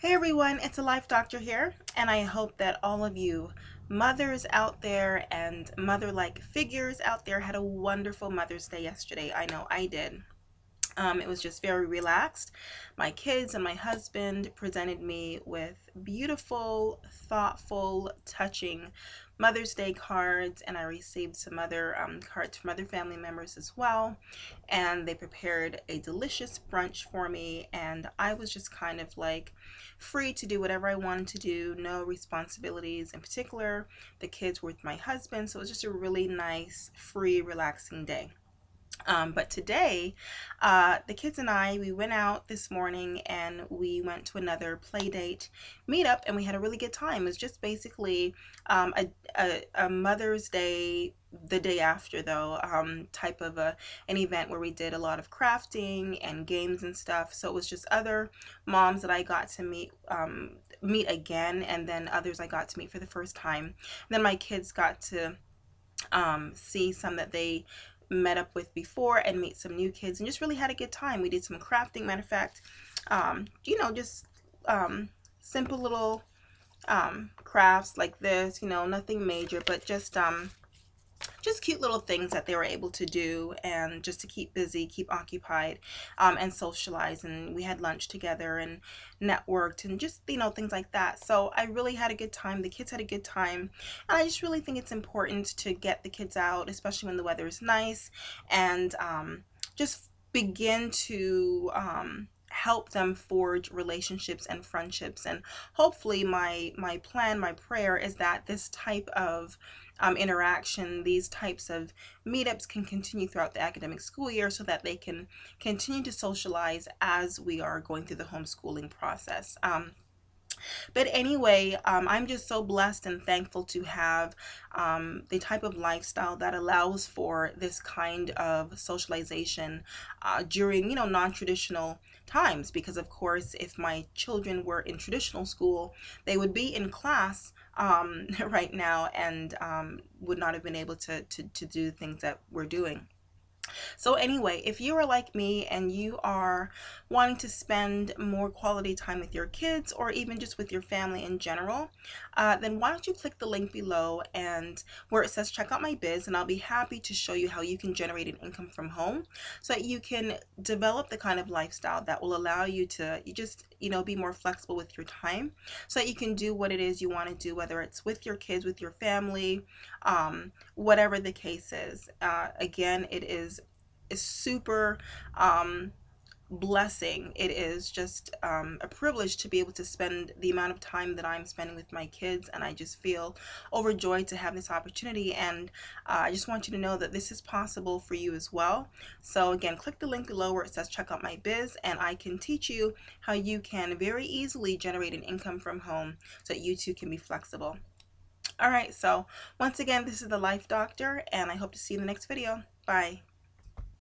Hey everyone, it's a Life Doctor here, and I hope that all of you mothers out there and mother-like figures out there had a wonderful Mother's Day yesterday. I know I did. It was just very relaxed. My kids and my husband presented me with beautiful, thoughtful, touching Mother's Day cards, and I received some other cards from other family members as well. And they prepared a delicious brunch for me, and I was just kind of like free to do whatever I wanted to do, no responsibilities in particular. The kids were with my husband, so it was just a really nice, free, relaxing day. But today, the kids and we went out this morning and we went to another play date meetup and we had a really good time. It was just basically a Mother's Day, the day after though, type of an event where we did a lot of crafting and games and stuff. So it was just other moms that I got to meet again, and then others I got to meet for the first time. Then my kids got to see some that they met up with before and meet some new kids and just really had a good time. We did some crafting. Matter of fact, just simple little crafts like this, nothing major, but just cute little things that they were able to do and just to keep busy, keep occupied, and socialize. And we had lunch together and networked and just, things like that. So I really had a good time. The kids had a good time. And I just really think it's important to get the kids out, especially when the weather is nice, and just begin to help them forge relationships and friendships. And hopefully my plan, my prayer is that this type of interaction, these types of meetups can continue throughout the academic school year so that they can continue to socialize as we are going through the homeschooling process. But anyway, I'm just so blessed and thankful to have the type of lifestyle that allows for this kind of socialization during, non-traditional times. Because of course, if my children were in traditional school, they would be in class right now and would not have been able to do things that we're doing. So anyway, if you are like me and you are wanting to spend more quality time with your kids or even just with your family in general, then why don't you click the link below and where it says check out my biz, and I'll be happy to show you how you can generate an income from home so that you can develop the kind of lifestyle that will allow you to be more flexible with your time so that you can do what it is you want to do, whether it's with your kids, with your family, whatever the case is. Again, it is a super blessing. It is just a privilege to be able to spend the amount of time that I'm spending with my kids, and I just feel overjoyed to have this opportunity. And I just want you to know that this is possible for you as well. So again, click the link below where it says check out my biz, and I can teach you how you can very easily generate an income from home so that you too can be flexible. All right, so once again, this is the Life Doctor, and I hope to see you in the next video. Bye.